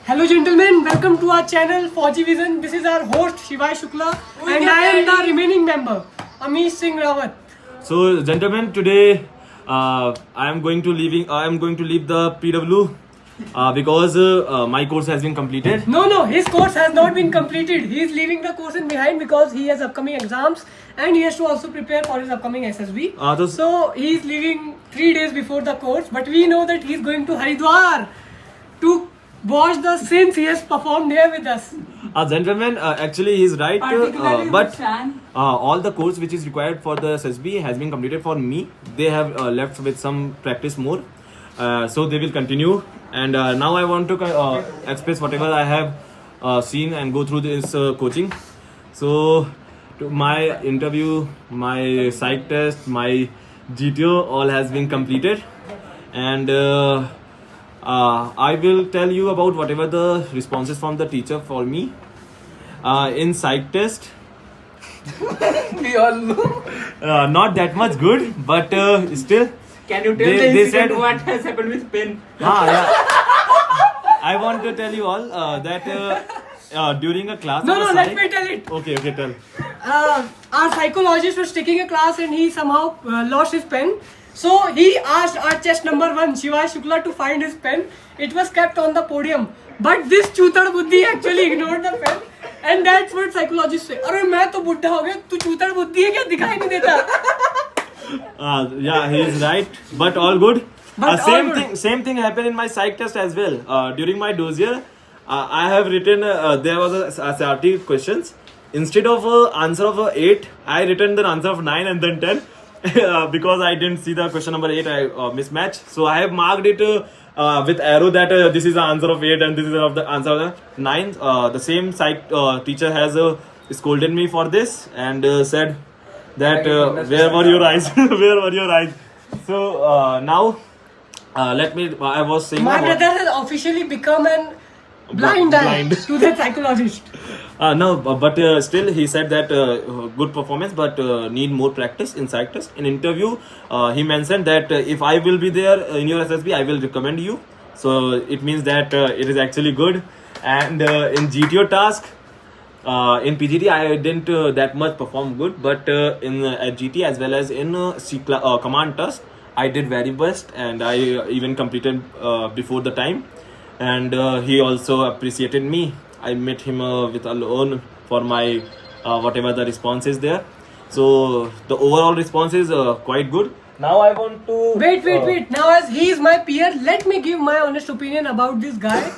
Hello gentlemen, welcome to our channel Fauji Vision. This is our host Shivay Shukla and I am the remaining member Amish Singh Rawat. So gentlemen, today I am going to leave the PW because my course has been completed. No, his course has not been completed. He is leaving the course in behind because he has upcoming exams and he has to also prepare for his upcoming SSB. So he is leaving 3 days before the course, but we know that he is going to Haridwar to watch the sins he has performed here with us. Gentlemen, actually he is right, but all the course which is required for the SSB has been completed for me. They have left with some practice more, so they will continue. And now I want to express whatever I have seen and go through this coaching. So to my interview, my psych test, my GTO all has been completed, and I will tell you about whatever the responses from the teacher for me. In psych test, we all know. not that much good, but still. Can you tell they said what has happened with pen? Yeah. I want to tell you all that during a class. No, let me tell it. Okay, tell. Our psychologist was taking a class and he somehow lost his pen. So he asked our chest number 1, Shivay Shukla, to find his pen. It was kept on the podium. But this chutad buddhi actually ignored the pen. And that's what psychologists say. अरे मैं तो बुड्ढा हो गया, तू चूतड़ बुद्धि है क्या, दिखाई नहीं देता? Yeah, he is right, but all good. But same thing happened in my psych test as well. During my dossier, I have written there was a SRT questions. Instead of answer of 8, I written the answer of 9 and then 10 because I didn't see the question number 8. I mismatched, so I have marked it with arrow that this is the answer of 8 and this is the answer of the 9. The same psych teacher has scolded me for this and said that where were your eyes? Where were your eyes? So now I was saying my brother has officially become an blind to the psychologist. No, but still he said that good performance, but need more practice in psych test. In interview, he mentioned that if I will be there in your SSB, I will recommend you. So it means that it is actually good. And in GTO task, in PGT I didn't that much perform good, but in GT as well as in command task I did very best, and I even completed before the time. And he also appreciated me. I met him with a loan for my whatever the response is there. So the overall response is quite good. Now I want to wait. Now as he is my peer, let me give my honest opinion about this guy.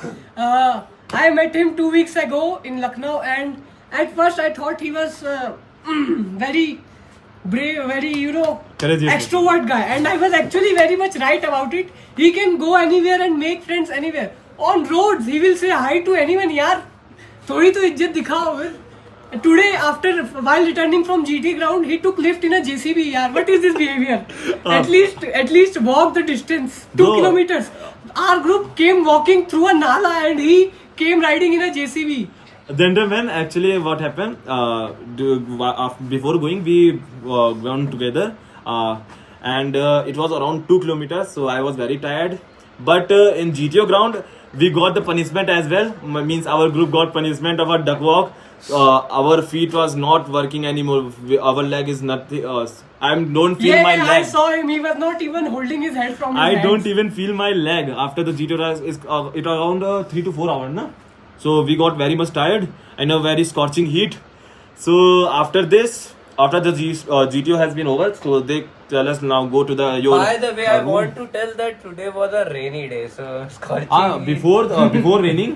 I met him 2 weeks ago in Lucknow, and at first I thought he was very brave, very extrovert guy, and I was actually very much right about it. He can go anywhere and make friends anywhere. On roads, he will say hi to anyone. यार, थोड़ी तो इज्जत दिखाओ. Today, while returning from GT ground, he took lift in a JCB. यार, what is this behavior? At least walk the distance, 2 kilometers. Our group came walking through a nala, and he came riding in a JCB. Gentlemen, actually what happened, before going we went together and it was around 2 kilometers, so I was very tired. But in GTO ground we got the punishment as well. Means our group got punishment of a duck walk. Our feet was not working anymore. Our leg is nothing. I don't feel my leg. I saw him. He was not even holding his head from his hands. Don't even feel my leg after the GTO is it around 3 to 4 hours, na? So we got very much tired in a very scorching heat. So after the GTO has been over, so they tell us now go to your. By the way, I want to tell that today was a rainy day, so scorching. Before raining,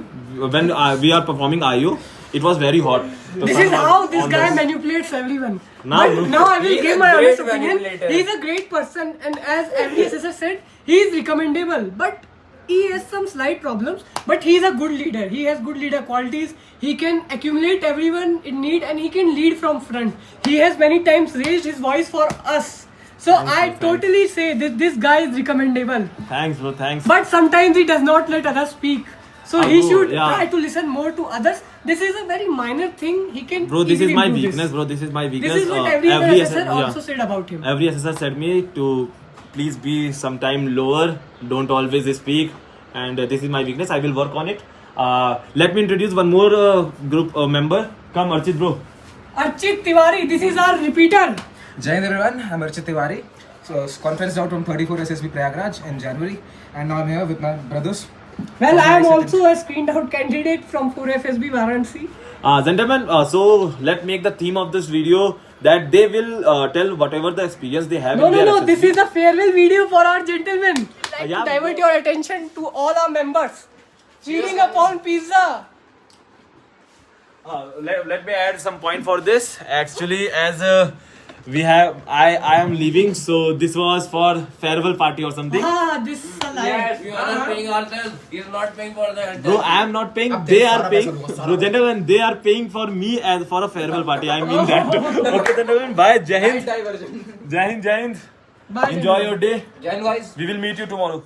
when we are performing IO, it was very hot. This is how this guy manipulates everyone. Now I will give my honest opinion. He is a great person, and as every assessor said, he is recommendable. But he has some slight problems, but he is a good leader. He has good leader qualities. He can accumulate everyone in need, and he can lead from front. He has many times raised his voice for us. So I totally say that this guy is recommendable. Thanks, bro. Thanks. But sometimes he does not let others speak. So he should try to listen more to others. This is a very minor thing. He can. Bro, this is my weakness. Bro, this is my weakness. This is what every assessor also said about him. Every assessor said me to please be sometime lower. Don't always speak. And this is my weakness. I will work on it. Let me introduce one more group member. Come, Archit bro. Archit Tiwari, this is our repeater. Jai Hind everyone, I'm Archit Tiwari. So conference out from 34 SSB Prayagraj in January, and now I'm here with my brothers. Well, I am also a screened out candidate from 4FSB Varanasi. Gentlemen, so let's make the theme of this video that they will tell whatever the experience they have. No, in no, their no, SSB. this is a farewell video for our gentlemen. Like yeah, to divert your attention to all our members. Feeding upon pizza. Let me add some point for this. Actually, as I am leaving, so this was for farewell party or something. Ah, this is a lie. Yes, we are not paying ourselves. He is not paying for the Bro, I am not paying. They are paying. Bro, gentlemen, they are paying for me as for a farewell party. I mean that. Okay, gentlemen, bye. Jai Hind. Jai Hind. Jai Hind. Bye, Enjoy your day. Jan guys. We will meet you tomorrow.